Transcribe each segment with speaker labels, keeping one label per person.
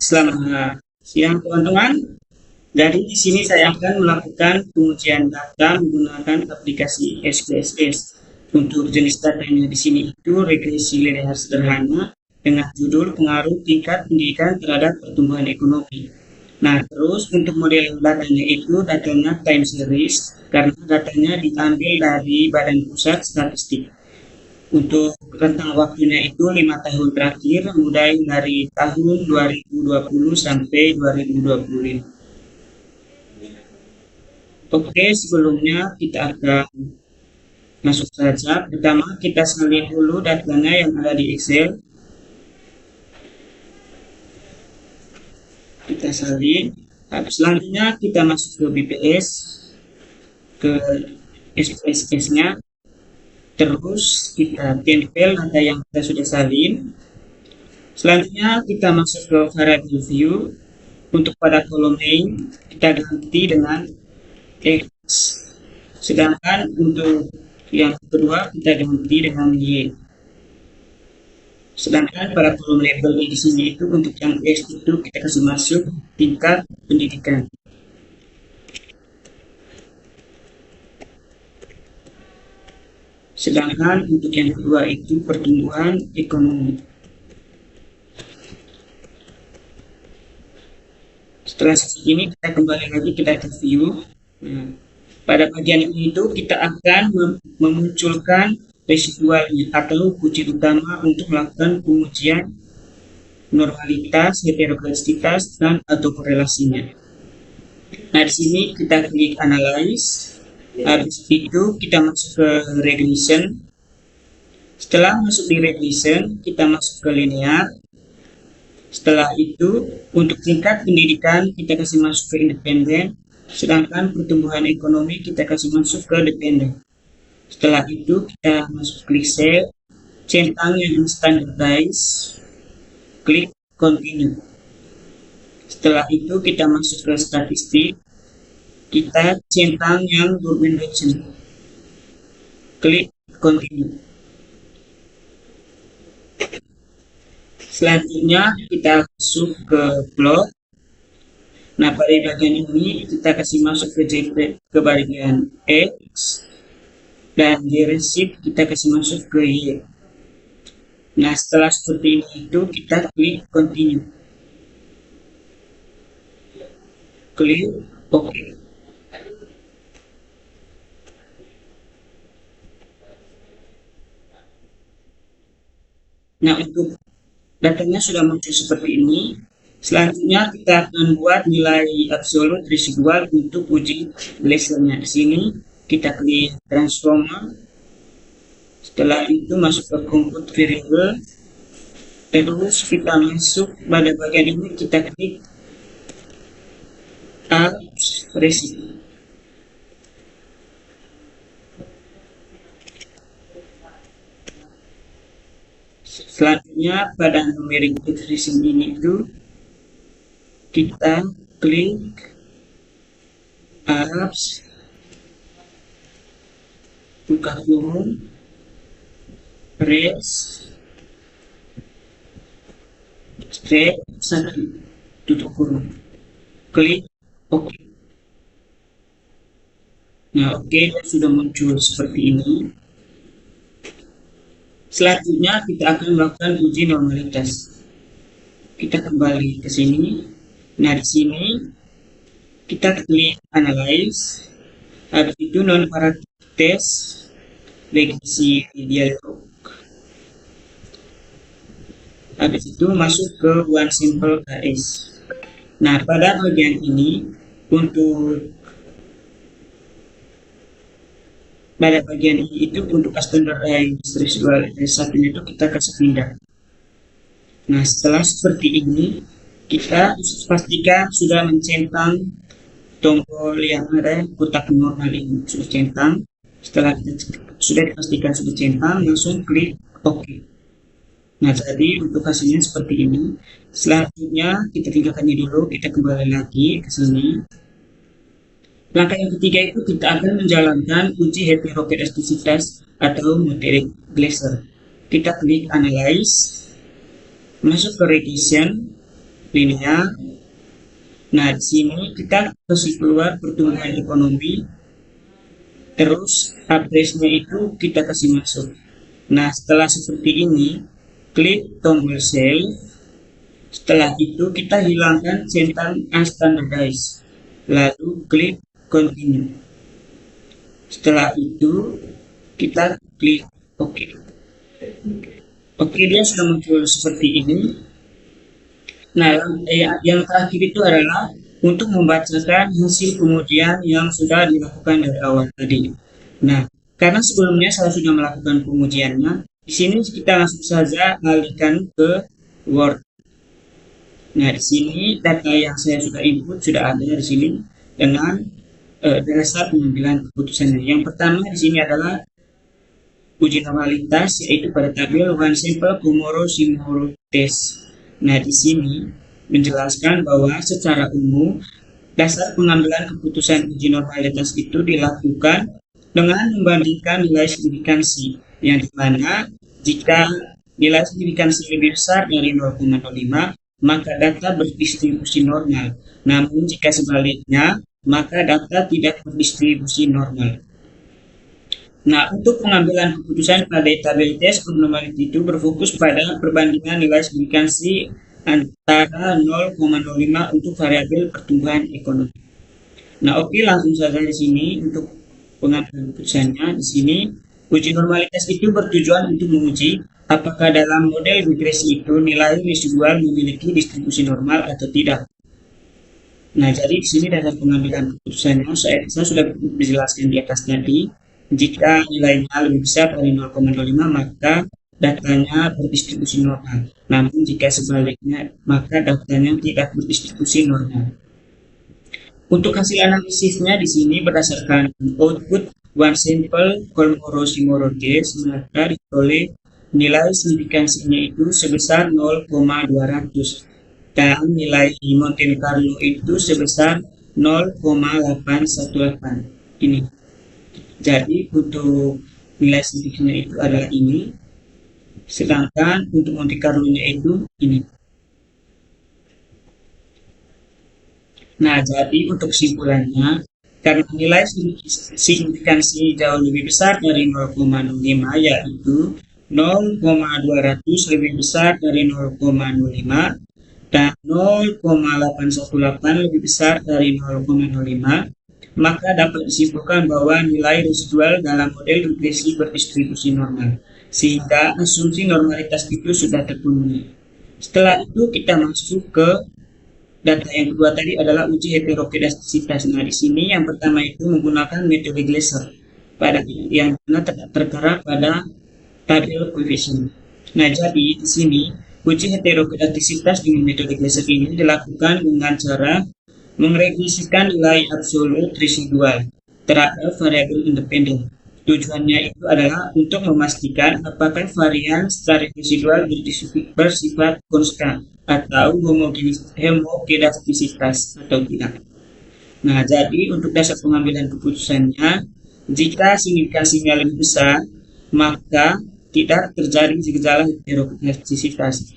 Speaker 1: Selamat siang teman-teman. Jadi di sini saya akan melakukan pengujian data menggunakan aplikasi SPSS. Untuk jenis datanya di sini itu regresi linear sederhana dengan judul pengaruh tingkat pendidikan terhadap pertumbuhan ekonomi. Nah, terus untuk model datanya itu datanya time series karena datanya diambil dari Badan Pusat Statistik. Untuk rentang waktunya itu 5 tahun terakhir, mulai dari tahun 2020 sampai 2025. Oke, sebelumnya kita akan masuk saja. Pertama, kita salin dulu datanya yang ada di Excel. Kita salin. Selanjutnya kita masuk ke BPS, ke SPSS-nya. Terus kita tempel data yang kita sudah salin. Selanjutnya kita masuk ke variable view. Untuk pada kolom name kita ganti dengan X. Sedangkan untuk yang kedua kita ganti dengan Y. Sedangkan pada kolom label di sini itu untuk yang X itu kita kasih masuk tingkat pendidikan. Sedangkan untuk yang kedua itu pertumbuhan ekonomi. Setelah seperti ini kita kembali lagi ke data view. Nah, pada bagian ini itu kita akan memunculkan residualnya atau kunci utama untuk melakukan pengujian normalitas, heterogeneisitas, dan atau korelasinya. Nah, di sini kita klik analyze. Habis itu kita masuk ke regression. Setelah masuk di regression, kita masuk ke linear. Setelah itu, untuk tingkat pendidikan kita kasih masuk ke independen, sedangkan pertumbuhan ekonomi kita kasih masuk ke dependen. Setelah itu kita masuk klik save, centang yang standardize, klik continue. Setelah itu kita masuk ke statistik, kita centang yang Durbin region, klik continue. Selanjutnya kita masuk ke plot. Nah, pada bagian ini kita kasih masuk ke JPEG ke bagian X, dan di receipt kita kasih masuk ke Y. Nah, setelah seperti ini itu kita klik continue, klik OK. Nah, untuk datanya sudah muncul seperti ini. Selanjutnya kita akan buat nilai absolut residual untuk uji Glaser-nya. Di sini kita klik transformer. Setelah itu masuk ke compute variable. Terus kita masuk pada bagian ini kita klik apps residu. Selanjutnya pada numeric expression ini itu kita klik apps, buka kurung, res, straight, satu, tutup kurung, klik OK. Nah, OK, sudah muncul seperti ini. Selanjutnya kita akan melakukan uji normalitas. Kita kembali ke sini. Nah, di sini kita klik analyze. Habis itu non-parametric test, legacy dialog. Habis itu masuk ke one simple KS. Nah, pada bagian ini pada bagian ini itu untuk standardized residual satu itu kita kasih pindah. Nah, setelah seperti ini kita pastikan sudah mencentang tombol yang ada kotak normal ini sudah centang. Setelah sudah dipastikan sudah centang, langsung klik OK. Nah, jadi untuk hasilnya seperti ini. Selanjutnya kita tinggalkan ini dulu, kita kembali lagi ke sini. Langkah yang ketiga itu kita akan menjalankan uji heterogeneisitas atau numeric Glaser. Kita klik analyze, masuk ke regression. linear. Nah, di sini kita kasih keluar pertumbuhan ekonomi, terus address-nya itu kita kasih masuk. Nah, setelah seperti ini, klik tombol save. Setelah itu kita hilangkan centang unstandardized. Lalu klik continue. Setelah itu kita klik OK. Oke, dia sudah muncul seperti ini. Nah, yang terakhir itu adalah untuk membacakan hasil pengujian yang sudah dilakukan dari awal tadi. Nah, karena sebelumnya saya sudah melakukan pengujiannya, di sini kita langsung saja alihkan ke Word. Nah, di sini data yang saya sudah input sudah ada di sini dengan dasar pengambilan keputusannya. Yang pertama di sini adalah uji normalitas, yaitu pada tabel one sample tomorrow tomorrow test. Nah, di sini menjelaskan bahwa secara umum dasar pengambilan keputusan uji normalitas itu dilakukan dengan membandingkan nilai signifikansi, yang dimana jika nilai signifikansi lebih besar dari 0,05 maka data berdistribusi normal. Namun jika sebaliknya, maka data tidak berdistribusi normal. Nah, untuk pengambilan keputusan pada tabel test abnormality itu berfokus pada perbandingan nilai signifikansi antara 0,05 untuk variabel pertumbuhan ekonomi. Nah, oke, langsung saja di sini untuk pengambilan keputusannya. Di sini uji normalitas itu bertujuan untuk menguji apakah dalam model regresi itu nilai residual memiliki distribusi normal atau tidak. Nah, jadi di sini dasar pengambilan keputusannya saya sudah dijelaskan di atas tadi. Jika nilainya lebih besar dari 0,05 maka datanya berdistribusi normal. Namun jika sebaliknya maka datanya tidak berdistribusi normal. Untuk hasil analisisnya di sini berdasarkan output one sample Kolmogorov-Simorov test, maka diperoleh nilai signifikansinya itu sebesar 0,200 dan nilai Monte Carlo itu sebesar 0,818 ini. Jadi untuk nilai signifikansinya itu adalah ini, sedangkan untuk Monte Carlo-nya itu ini. Nah, jadi untuk kesimpulannya, karena nilai signifikansi jauh lebih besar dari 0,05 yaitu 0,200 lebih besar dari 0,05 dan 0,818 lebih besar dari 0,05, maka dapat disimpulkan bahwa nilai residual dalam model regresi berdistribusi normal, sehingga asumsi normalitas itu sudah terpenuhi. Setelah itu kita masuk ke data yang kedua tadi adalah uji heterokedastisitas. Nah, di sini yang pertama itu menggunakan metode Glaser pada yang tertera pada tabel koefisien. Nah, jadi di sini uji heterokedastisitas dengan metode Glaser ini dilakukan dengan cara meregresikan nilai absolut residual terhadap variabel independen. Tujuannya itu adalah untuk memastikan apakah varian secara residual bersifat konstan atau homogenastisitas atau tidak. Nah, jadi untuk dasar pengambilan keputusannya, jika signifikansinya lebih besar, maka tidak terjadi gejala heterokedastisitas.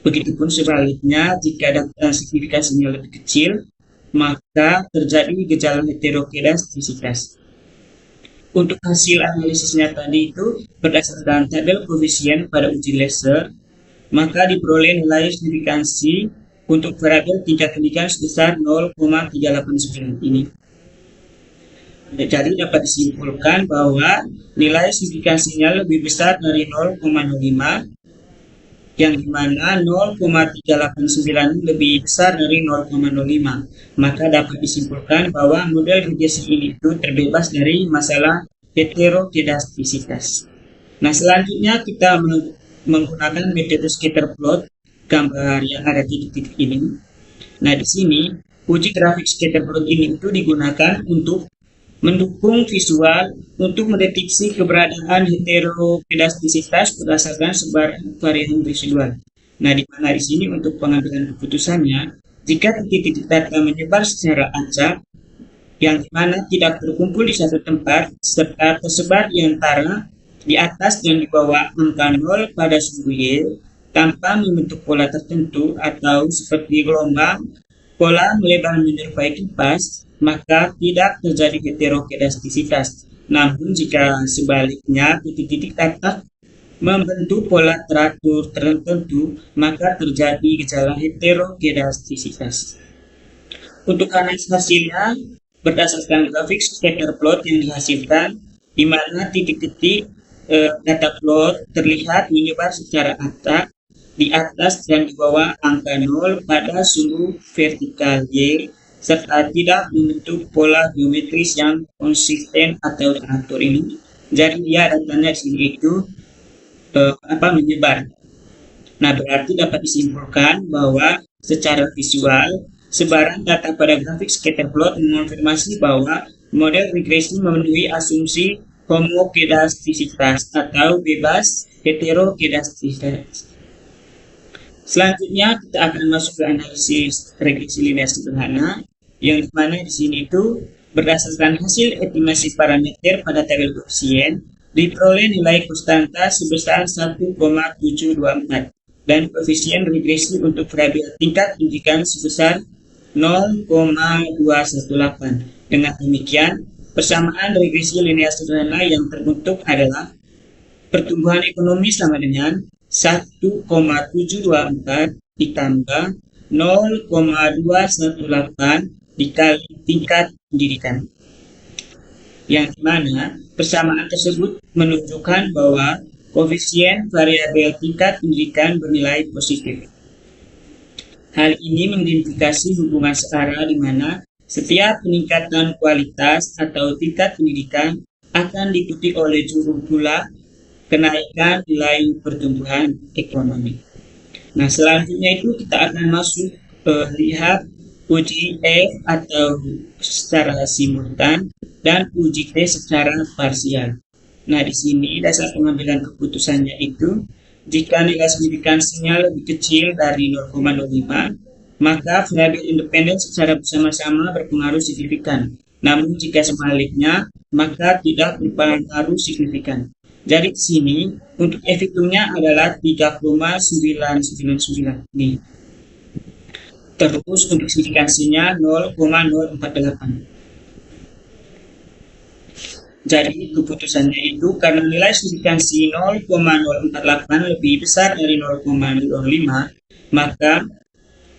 Speaker 1: Begitupun sebaliknya, jika data signifikansinya lebih kecil, maka terjadi gejala heterokedastisitas. Untuk hasil analisisnya tadi itu berdasarkan tabel koefisien pada uji Glaser, maka diperoleh nilai signifikansi untuk variabel tingkat pendidikan sebesar 0,389 ini. Jadi dapat disimpulkan bahwa nilai signifikansinya lebih besar dari 0,05, yang dimana 0,389 lebih besar dari 0,05. Maka dapat disimpulkan bahwa model regresi ini itu terbebas dari masalah heterokedastisitas. Nah, selanjutnya kita menggunakan metode scatter plot, gambar yang ada titik-titik ini. Nah, di sini uji grafik scatter plot ini itu digunakan untuk mendukung visual untuk mendeteksi keberadaan heterokedastisitas berdasarkan sebaran varian residual. Nah, di mana di sini untuk pengambilan keputusannya, jika titik-titik data menyebar secara acak, yang dimana tidak terkumpul di satu tempat, serta tersebar di antara di atas dan di bawah angka 0 pada sumbu Y, tanpa membentuk pola tertentu atau seperti gelombang, pola melebar menyerupai kipas, maka tidak terjadi heterokedastisitas. Namun jika sebaliknya titik-titik datar membentuk pola teratur tertentu, maka terjadi gejala heterokedastisitas. Untuk analisis hasilnya berdasarkan grafik scatter plot yang dihasilkan, di mana titik-titik data plot terlihat menyebar secara rata di atas dan di bawah angka 0 pada sumbu vertikal Y, serta tidak membentuk pola geometris yang konsisten atau teratur ini. Jadi dia datanya di sini itu menyebar. Nah, berarti dapat disimpulkan bahwa secara visual, sebaran data pada grafik scatter plot mengonfirmasi bahwa model regresi memenuhi asumsi homokedastisitas atau bebas heterokedastisitas. Selanjutnya kita akan masuk ke analisis regresi linear sederhana, yang dimana di sini itu berdasarkan hasil estimasi parameter pada tabel koefisien diperoleh nilai konstanta sebesar 1,724 dan koefisien regresi untuk variabel tingkat pendidikan sebesar 0,218. Dengan demikian, persamaan regresi linear sederhana yang terbentuk adalah pertumbuhan ekonomi sama dengan 1,724 ditambah 0,218 dikali tingkat pendidikan. Yang dimana persamaan tersebut menunjukkan bahwa koefisien variabel tingkat pendidikan bernilai positif. Hal ini mengindikasi hubungan searah di mana setiap peningkatan kualitas atau tingkat pendidikan akan diikuti oleh juru pula kenaikan nilai pertumbuhan ekonomi. Nah, selanjutnya itu kita akan masuk lihat uji F atau secara simultan dan uji T secara parsial. Nah, di sini dasar pengambilan keputusannya itu, jika nilai signifikansinya lebih kecil dari 0,05, maka variabel independen secara bersama-sama berpengaruh signifikan. Namun jika sebaliknya, maka tidak berpengaruh signifikan. Jadi di sini untuk F hitungnya adalah 3,999 nih. Terus untuk signifikansinya 0,048. Jadi keputusannya itu karena nilai signifikansi 0,048 lebih besar dari 0,05, maka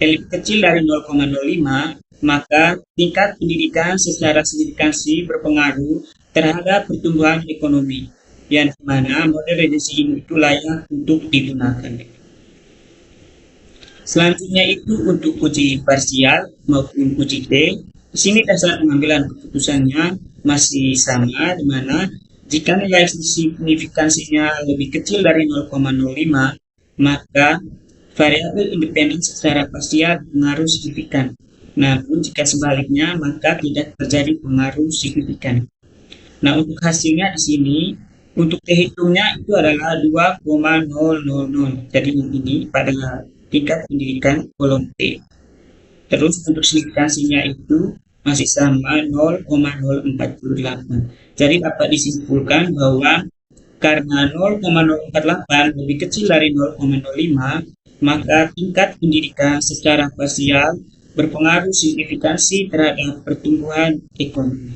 Speaker 1: lebih kecil dari 0,05, maka tingkat pendidikan secara signifikansi berpengaruh terhadap pertumbuhan ekonomi, yang mana model regresi ini itu layak untuk digunakan. Selanjutnya itu untuk uji parsial maupun uji T. Di sini dasar pengambilan keputusannya masih sama, di mana jika nilai signifikansinya lebih kecil dari 0,05, maka variabel independen secara parsial pengaruh signifikan. Namun jika sebaliknya, maka tidak terjadi pengaruh signifikan. Nah, untuk hasilnya di sini, untuk T hitungnya itu adalah 2,000. Jadi ini pada tingkat pendidikan kolom T. Terus untuk signifikansinya itu masih sama 0,048. Jadi dapat disimpulkan bahwa karena 0,048 lebih kecil dari 0,05, maka tingkat pendidikan secara parsial berpengaruh signifikansi terhadap pertumbuhan ekonomi.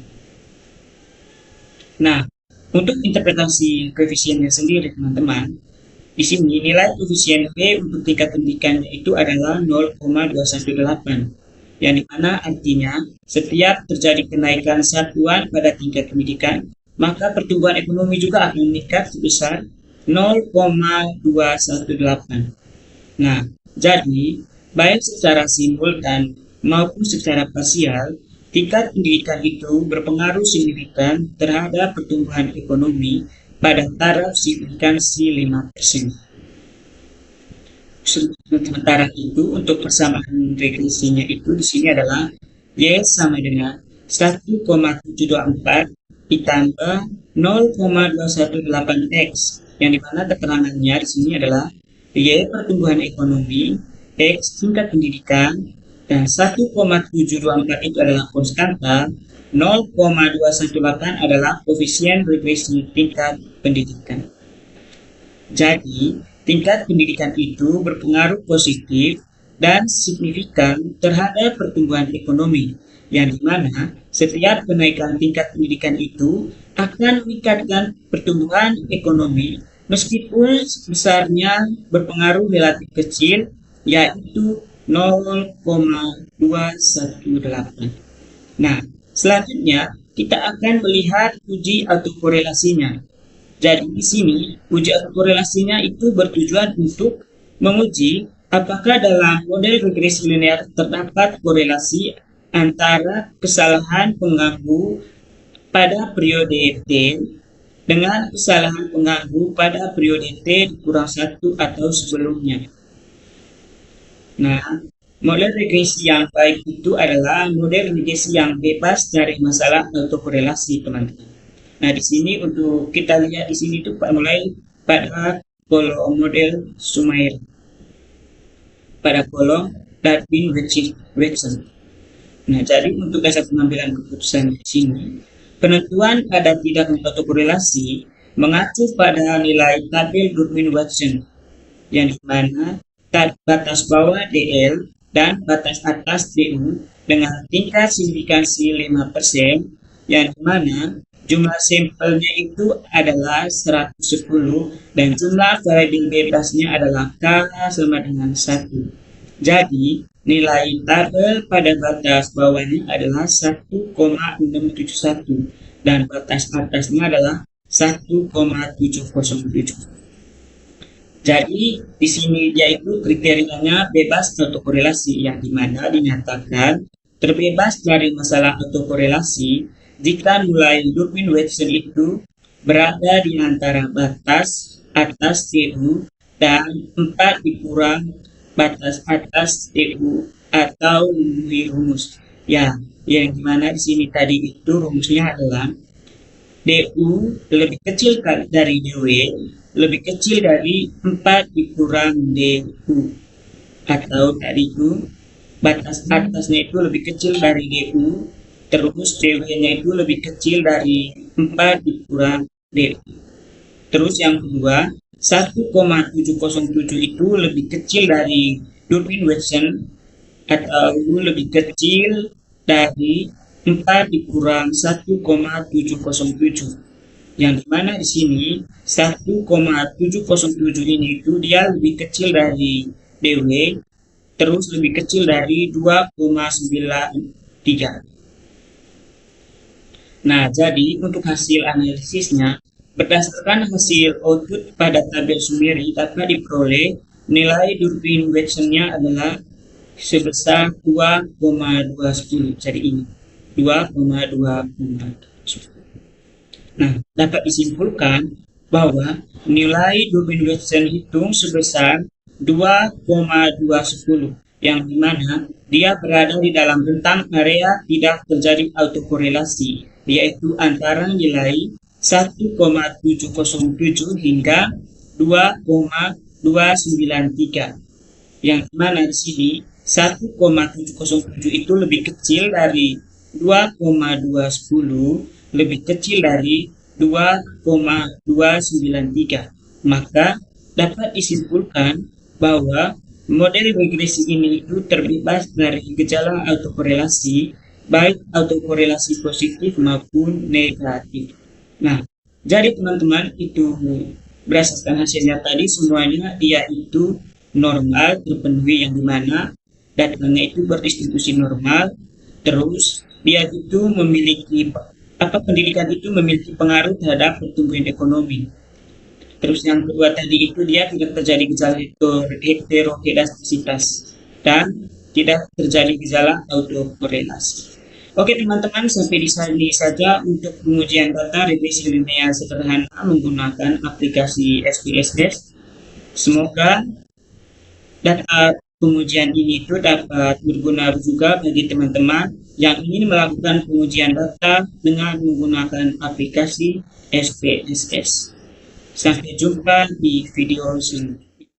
Speaker 1: Nah, untuk interpretasi koefisiennya sendiri teman-teman, di sini nilai koefisien P untuk tingkat pendidikannya itu adalah 0,218, yang dimana artinya setiap terjadi kenaikan satuan pada tingkat pendidikan, maka pertumbuhan ekonomi juga akan meningkat sebesar 0,218. Nah, jadi baik secara simultan maupun secara parsial, tingkat pendidikan itu berpengaruh signifikan terhadap pertumbuhan ekonomi pada taraf signifikansi 5%. Sementara itu untuk persamaan regresinya itu di sini adalah Y sama dengan 1,724 ditambah 0,218X, yang dimana keterangannya di sini adalah Y pertumbuhan ekonomi, X tingkat pendidikan, dan 1,724 itu adalah konstanta, 0,218 adalah koefisien regresi tingkat pendidikan. Jadi tingkat pendidikan itu berpengaruh positif dan signifikan terhadap pertumbuhan ekonomi, yang dimana setiap kenaikan tingkat pendidikan itu akan meningkatkan pertumbuhan ekonomi meskipun besarnya berpengaruh relatif kecil, yaitu 0,218. Nah, selanjutnya kita akan melihat uji autokorelasinya. Jadi di sini uji autokorelasinya itu bertujuan untuk menguji apakah dalam model regresi linear terdapat korelasi antara kesalahan pengganggu pada periode T dengan kesalahan pengganggu pada periode T kurang 1 atau sebelumnya. Nah, model regresi yang baik itu adalah model regresi yang bebas dari masalah autokorelasi, teman-teman. Nah, di sini untuk kita lihat di sini itu mulai pada kolom model Sumair, pada kolom Darwin-Watson. Nah, jadi untuk dasar pengambilan keputusan di sini, penentuan pada tidak autokorelasi mengacu pada nilai tabel Darwin-Watson, yang dimana batas bawah DL dan batas atas DU dengan tingkat signifikansi 5%, yang dimana jumlah sampelnya itu adalah 110 dan jumlah variabel bebasnya adalah K sama dengan 1. Jadi, nilai tabel pada batas bawahnya adalah 1,671 dan batas atasnya adalah 1,707. Jadi di sini yaitu kriterianya bebas autokorelasi, yang dimana dinyatakan terbebas dari masalah autokorelasi jika nilai Darwin-Watson itu berada di antara batas atas TU dan 4 dikurang batas atas TU atau memenuhi rumus. Ya, yang dimana di sini tadi itu rumusnya adalah DU lebih kecil dari DW lebih kecil dari 4 dikurang DU, atau tadi itu batas atasnya itu lebih kecil dari DU, terus DW-nya itu lebih kecil dari 4 dikurang DU. Terus yang kedua, 1,707 itu lebih kecil dari Darwin-Watson atau lebih kecil dari 4 dikurang 1,707. Yang dimana di sini 1,707 ini itu dia lebih kecil dari DW, terus lebih kecil dari 2,93. Nah, jadi untuk hasil analisisnya, berdasarkan hasil output pada tabel Sumeri dapat diperoleh nilai Darwin-Watson-nya adalah sebesar 2,210. Jadi ini 2,210. Nah, dapat disimpulkan bahwa nilai Darwin-Watson hitung sebesar 2,210, yang dimana dia berada di dalam rentang area tidak terjadi autokorelasi, yaitu antara nilai 1,707 hingga 2,293, yang dimana di sini 1,707 itu lebih kecil dari 2,210, lebih kecil dari 2,293. Maka dapat disimpulkan bahwa model regresi ini itu terbebas dari gejala autokorelasi, baik autokorelasi positif maupun negatif. Nah, jadi teman-teman itu berdasarkan hasilnya tadi semuanya dia itu normal terpenuhi, yang dimana datanya itu berdistribusi normal, terus dia itu memiliki pendidikan itu memiliki pengaruh terhadap pertumbuhan ekonomi. Terus yang kedua tadi itu dia tidak terjadi gejala heterogenisitas dan tidak terjadi gejala autokorelasi. Oke teman-teman, sampai di sini saja untuk pengujian data regresi linear sederhana menggunakan aplikasi SPSS. Semoga data pengujian ini itu dapat berguna juga bagi teman-teman yang ingin melakukan pengujian data dengan menggunakan aplikasi SPSS. Sampai jumpa di video selanjutnya.